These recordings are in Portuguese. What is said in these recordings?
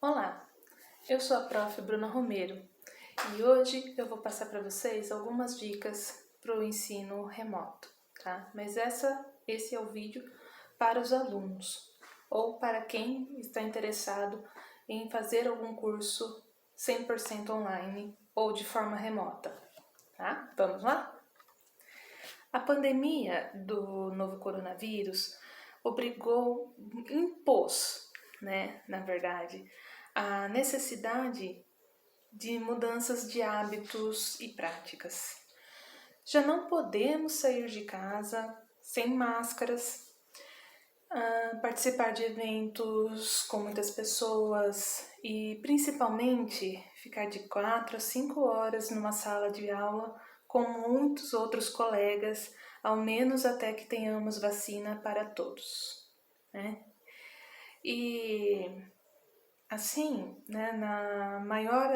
Olá, eu sou a Prof. Bruna Romero e hoje eu vou passar para vocês algumas dicas para o ensino remoto, tá? Mas esse é o vídeo para os alunos ou para quem está interessado em fazer algum curso 100% online ou de forma remota, tá? Vamos lá? A pandemia do novo coronavírus impôs, na verdade, a necessidade de mudanças de hábitos e práticas. Já não podemos sair de casa sem máscaras, participar de eventos com muitas pessoas e principalmente ficar de 4 a 5 horas numa sala de aula com muitos outros colegas, ao menos até que tenhamos vacina para todos, né? E assim, né, na melhor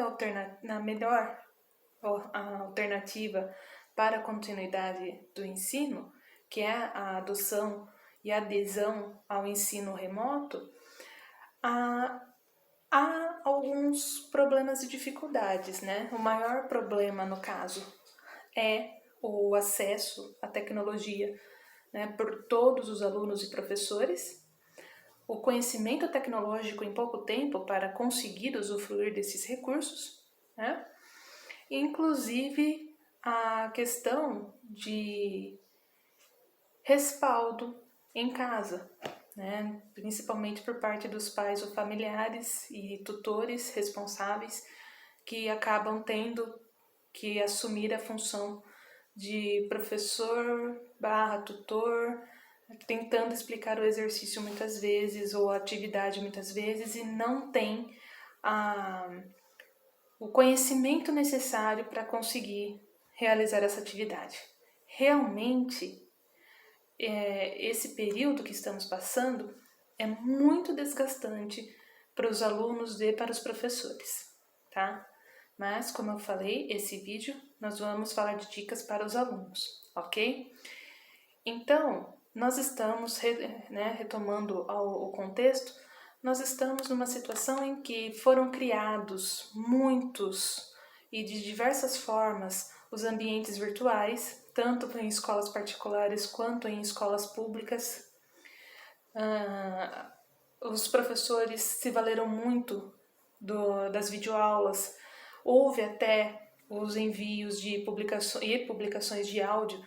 alternativa para a continuidade do ensino, que é a adoção e adesão ao ensino remoto, há alguns problemas e dificuldades, né? O maior problema, no caso, é o acesso à tecnologia, né, por todos os alunos e professores, o conhecimento tecnológico em pouco tempo para conseguir usufruir desses recursos, né? Inclusive a questão de respaldo em casa, né? Principalmente por parte dos pais ou familiares e tutores responsáveis que acabam tendo que assumir a função de professor / tutor, tentando explicar o exercício muitas vezes ou a atividade muitas vezes e não tem o conhecimento necessário para conseguir realizar essa atividade. Realmente, esse período que estamos passando é muito desgastante para os alunos e para os professores, tá? Mas, como eu falei, esse vídeo nós vamos falar de dicas para os alunos, ok? Então, nós estamos, retomando o contexto, nós estamos numa situação em que foram criados muitos e de diversas formas os ambientes virtuais, tanto em escolas particulares quanto em escolas públicas. Os professores se valeram muito das videoaulas, houve até os envios de publicações de áudio,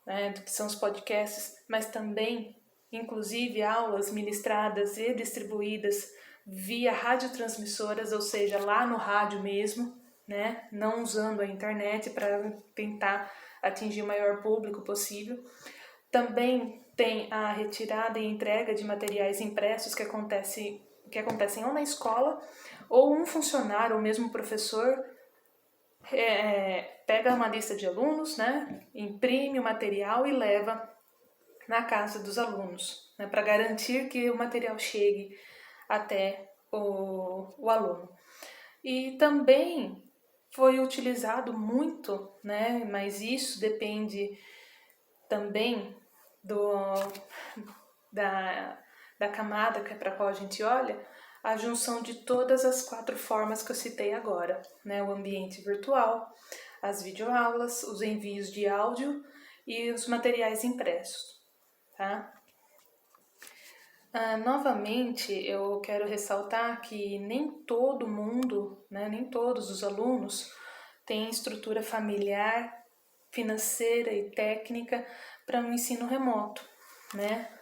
né, que são os podcasts, mas também, inclusive, aulas ministradas e distribuídas via radiotransmissoras, ou seja, lá no rádio mesmo, né, não usando a internet para tentar atingir o maior público possível. Também tem a retirada e entrega de materiais impressos que acontecem ou na escola, ou um funcionário ou mesmo professor pega uma lista de alunos, né, imprime o material e leva na casa dos alunos, né, para garantir que o material chegue até o aluno. E também foi utilizado muito, né, mas isso depende também da camada para a qual a gente olha, a junção de todas as 4 formas que eu citei agora, né? O ambiente virtual, as videoaulas, os envios de áudio e os materiais impressos, tá? Novamente, eu quero ressaltar que nem todo mundo, né, nem todos os alunos têm estrutura familiar, financeira e técnica para um ensino remoto, né?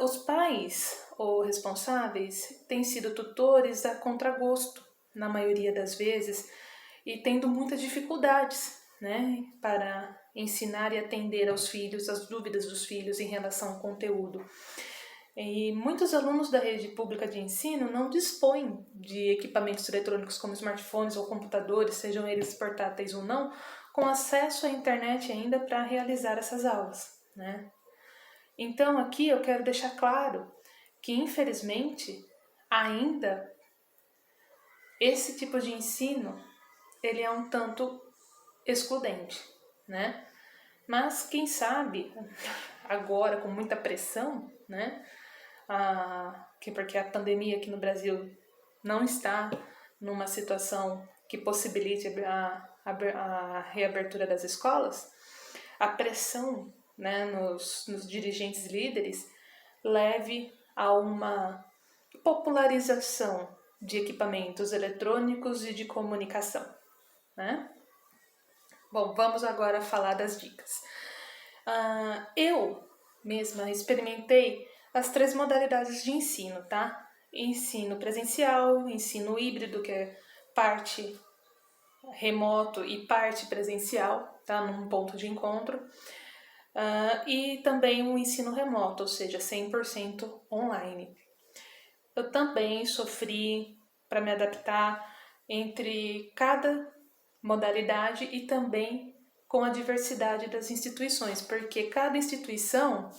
Os pais ou responsáveis têm sido tutores a contragosto, na maioria das vezes, e tendo muitas dificuldades, né, para ensinar e atender aos filhos, as dúvidas dos filhos em relação ao conteúdo. E muitos alunos da rede pública de ensino não dispõem de equipamentos eletrônicos como smartphones ou computadores, sejam eles portáteis ou não, com acesso à internet ainda para realizar essas aulas, né? Então aqui eu quero deixar claro que, infelizmente, ainda esse tipo de ensino ele é um tanto excludente, né? Mas quem sabe agora, com muita pressão, né, porque a pandemia aqui no Brasil não está numa situação que possibilite a reabertura das escolas, a pressão, né, nos dirigentes líderes leve a uma popularização de equipamentos eletrônicos e de comunicação, né? Bom, vamos agora falar das dicas. Eu mesma experimentei as 3 modalidades de ensino, tá? Ensino presencial, ensino híbrido, que é parte remoto e parte presencial, tá? Num ponto de encontro. E também o ensino remoto, ou seja, 100% online. Eu também sofri para me adaptar entre cada modalidade e também com a diversidade das instituições, porque cada instituição,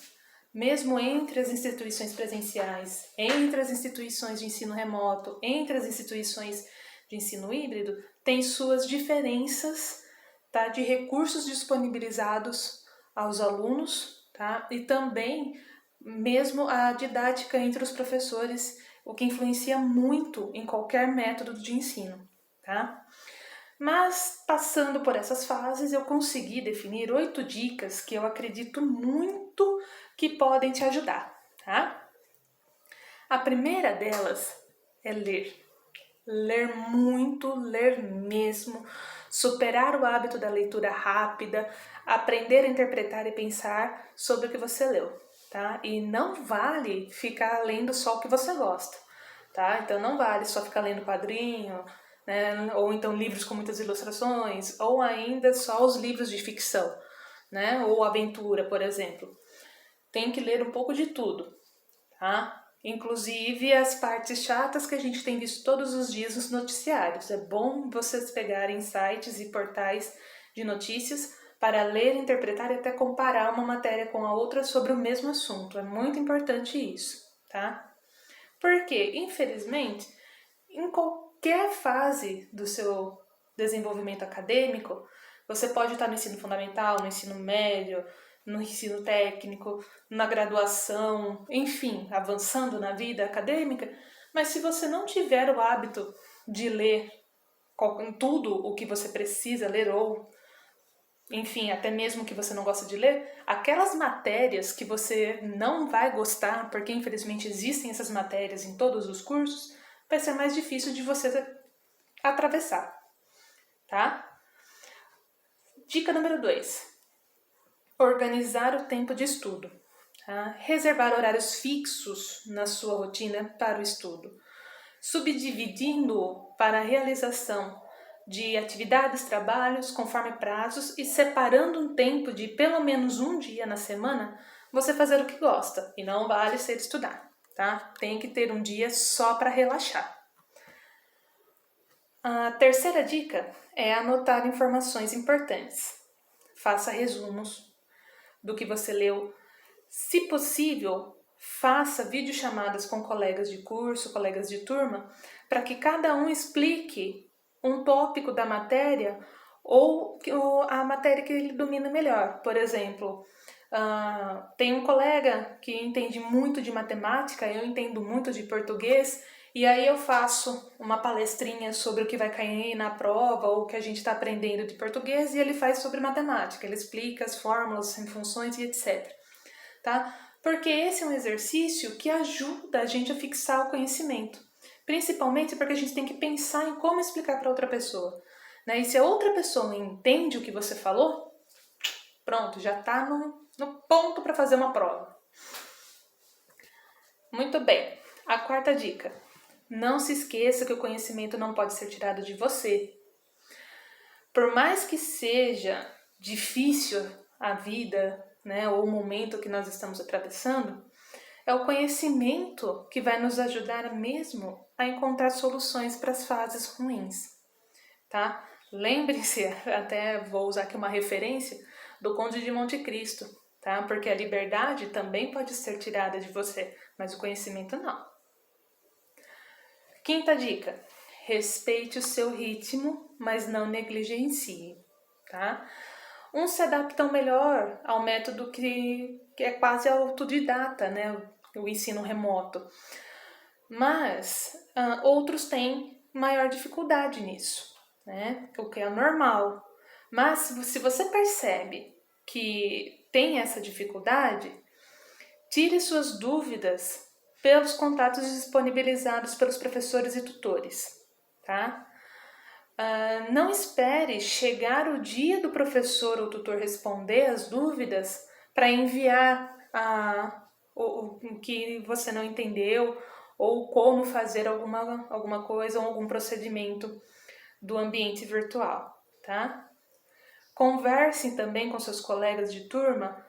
mesmo entre as instituições presenciais, entre as instituições de ensino remoto, entre as instituições de ensino híbrido, tem suas diferenças, tá, de recursos disponibilizados aos alunos, tá, e também mesmo a didática entre os professores, o que influencia muito em qualquer método de ensino, tá? Mas, passando por essas fases, eu consegui definir 8 dicas que eu acredito muito que podem te ajudar, tá? A primeira delas é ler. Ler muito, ler mesmo, superar o hábito da leitura rápida, aprender a interpretar e pensar sobre o que você leu, tá? E não vale ficar lendo só o que você gosta, tá? Então não vale só ficar lendo quadrinho, né? Ou então livros com muitas ilustrações, ou ainda só os livros de ficção, né? Ou aventura, por exemplo. Tem que ler um pouco de tudo, tá? Inclusive as partes chatas que a gente tem visto todos os dias nos noticiários. É bom vocês pegarem sites e portais de notícias para ler, interpretar e até comparar uma matéria com a outra sobre o mesmo assunto. É muito importante isso, tá? Porque, infelizmente, em qualquer fase do seu desenvolvimento acadêmico, você pode estar no ensino fundamental, no ensino médio, no ensino técnico, na graduação, enfim, avançando na vida acadêmica, mas se você não tiver o hábito de ler tudo o que você precisa ler ou, enfim, até mesmo que você não gosta de ler, aquelas matérias que você não vai gostar, porque infelizmente existem essas matérias em todos os cursos, vai ser mais difícil de você atravessar, tá? Dica número 2. Organizar o tempo de estudo. Tá? Reservar horários fixos na sua rotina para o estudo. Subdividindo-o para a realização de atividades, trabalhos, conforme prazos e separando um tempo de pelo menos um dia na semana você fazer o que gosta. E não vale ser estudar, tá? Tem que ter um dia só para relaxar. A terceira dica é anotar informações importantes. Faça resumos do que você leu. Se possível, faça videochamadas com colegas de curso, colegas de turma, para que cada um explique um tópico da matéria ou a matéria que ele domina melhor. Por exemplo, tem um colega que entende muito de matemática, eu entendo muito de português, e aí eu faço uma palestrinha sobre o que vai cair na prova ou o que a gente está aprendendo de português e ele faz sobre matemática, ele explica as fórmulas, as funções e etc. Tá? Porque esse é um exercício que ajuda a gente a fixar o conhecimento, principalmente porque a gente tem que pensar em como explicar para outra pessoa. Né? E se a outra pessoa entende o que você falou, pronto, já está no ponto para fazer uma prova. Muito bem, a quarta dica. Não se esqueça que o conhecimento não pode ser tirado de você. Por mais que seja difícil a vida, né, ou o momento que nós estamos atravessando, é o conhecimento que vai nos ajudar mesmo a encontrar soluções para as fases ruins, tá? Lembre-se, até vou usar aqui uma referência, do Conde de Monte Cristo, tá? Porque a liberdade também pode ser tirada de você, mas o conhecimento não. Quinta dica, respeite o seu ritmo, mas não negligencie, tá? Uns se adaptam melhor ao método que é quase autodidata, né? o ensino remoto. Mas outros têm maior dificuldade nisso, né? O que é normal. Mas se você percebe que tem essa dificuldade, tire suas dúvidas pelos contatos disponibilizados pelos professores e tutores, tá? Não espere chegar o dia do professor ou tutor responder as dúvidas para enviar o que você não entendeu ou como fazer alguma coisa ou algum procedimento do ambiente virtual, tá? Conversem também com seus colegas de turma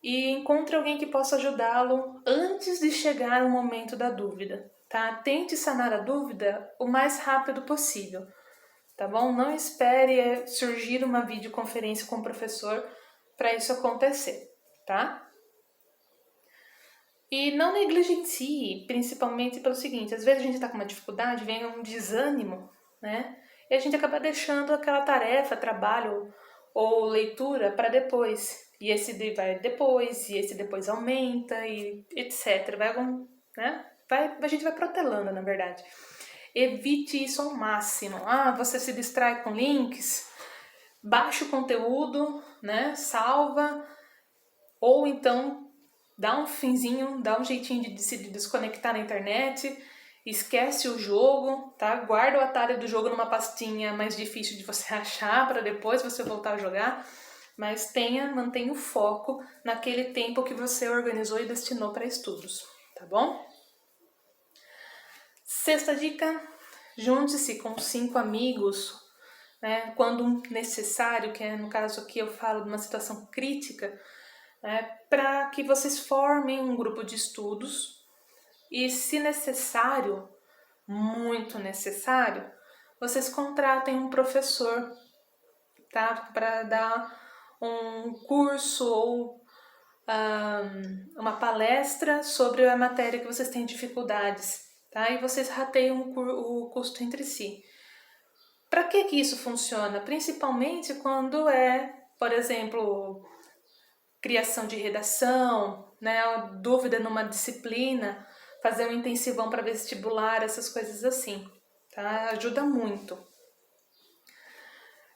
e encontre alguém que possa ajudá-lo antes de chegar o momento da dúvida, tá? Tente sanar a dúvida o mais rápido possível, tá bom? Não espere surgir uma videoconferência com o professor para isso acontecer, tá? E não negligencie, principalmente pelo seguinte, às vezes a gente está com uma dificuldade, vem um desânimo, né? E a gente acaba deixando aquela tarefa, trabalho ou leitura para depois. E esse vai depois, e esse depois aumenta, e etc. A gente vai protelando, na verdade. Evite isso ao máximo. Você se distrai com links, baixa o conteúdo, né? Salva, ou então dá um finzinho, dá um jeitinho de se desconectar na internet, esquece o jogo, tá? Guarda o atalho do jogo numa pastinha mais difícil de você achar para depois você voltar a jogar, mas mantenha o foco naquele tempo que você organizou e destinou para estudos, tá bom? Sexta dica, junte-se com 5 amigos, né, quando necessário, que é no caso aqui eu falo de uma situação crítica, para que vocês formem um grupo de estudos e, se necessário, muito necessário, vocês contratem um professor, tá, para dar um curso ou uma palestra sobre a matéria que vocês têm dificuldades, tá? E vocês rateiam o custo entre si. Para que isso funciona? Principalmente quando por exemplo, criação de redação, né, dúvida numa disciplina, fazer um intensivão para vestibular, essas coisas assim, tá? Ajuda muito.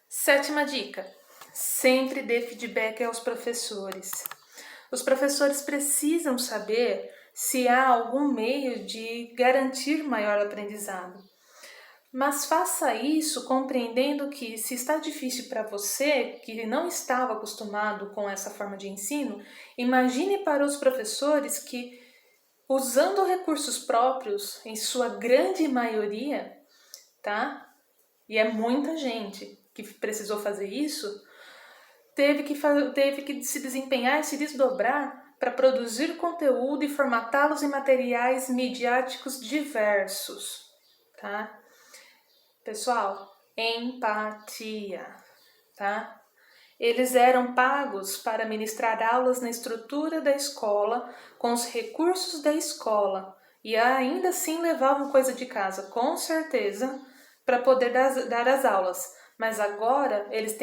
Sétima dica, sempre dê feedback aos professores. Os professores precisam saber se há algum meio de garantir maior aprendizado. Mas faça isso compreendendo que, se está difícil para você, que não estava acostumado com essa forma de ensino, imagine para os professores que, usando recursos próprios, em sua grande maioria, tá? E é muita gente que precisou fazer isso, teve que se desempenhar e se desdobrar para produzir conteúdo e formatá-los em materiais midiáticos diversos, tá? Pessoal, empatia, tá? Eles eram pagos para ministrar aulas na estrutura da escola, com os recursos da escola, e ainda assim levavam coisa de casa, com certeza, para poder dar as aulas. Mas agora eles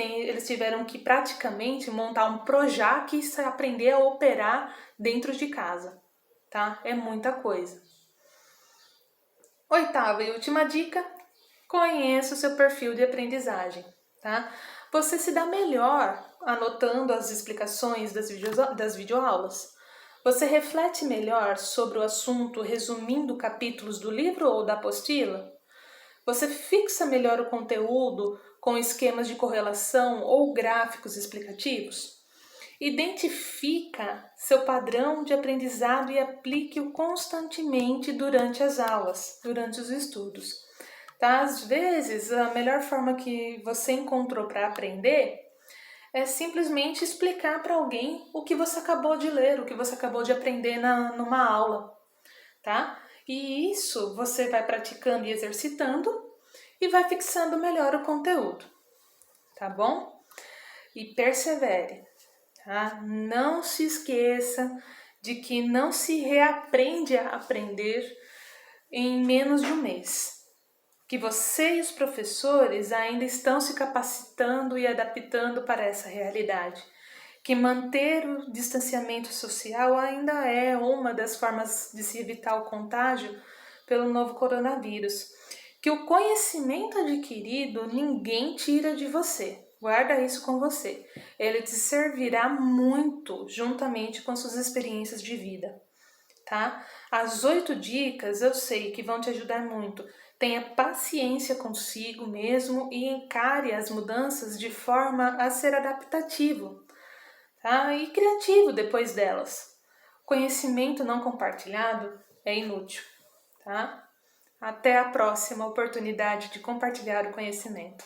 tiveram que praticamente montar um Projac e aprender a operar dentro de casa, tá? É muita coisa. Oitava e última dica: conheça o seu perfil de aprendizagem, tá? Você se dá melhor anotando as explicações das videoaulas. Você reflete melhor sobre o assunto resumindo capítulos do livro ou da apostila? Você fixa melhor o conteúdo com esquemas de correlação ou gráficos explicativos? Identifica seu padrão de aprendizado e aplique-o constantemente durante as aulas, durante os estudos. Tá? Às vezes, a melhor forma que você encontrou para aprender é simplesmente explicar para alguém o que você acabou de ler, o que você acabou de aprender numa aula, tá? E isso você vai praticando e exercitando e vai fixando melhor o conteúdo, tá bom? E persevere, tá? Não se esqueça de que não se reaprende a aprender em menos de um mês. Que você e os professores ainda estão se capacitando e adaptando para essa realidade. que manter o distanciamento social ainda é uma das formas de se evitar o contágio pelo novo coronavírus, que o conhecimento adquirido ninguém tira de você. Guarda isso com você. Ele te servirá muito juntamente com suas experiências de vida, tá? As 8 dicas eu sei que vão te ajudar muito. Tenha paciência consigo mesmo e encare as mudanças de forma a ser adaptativo, tá? E criativo depois delas. Conhecimento não compartilhado é inútil, tá? Até a próxima oportunidade de compartilhar o conhecimento.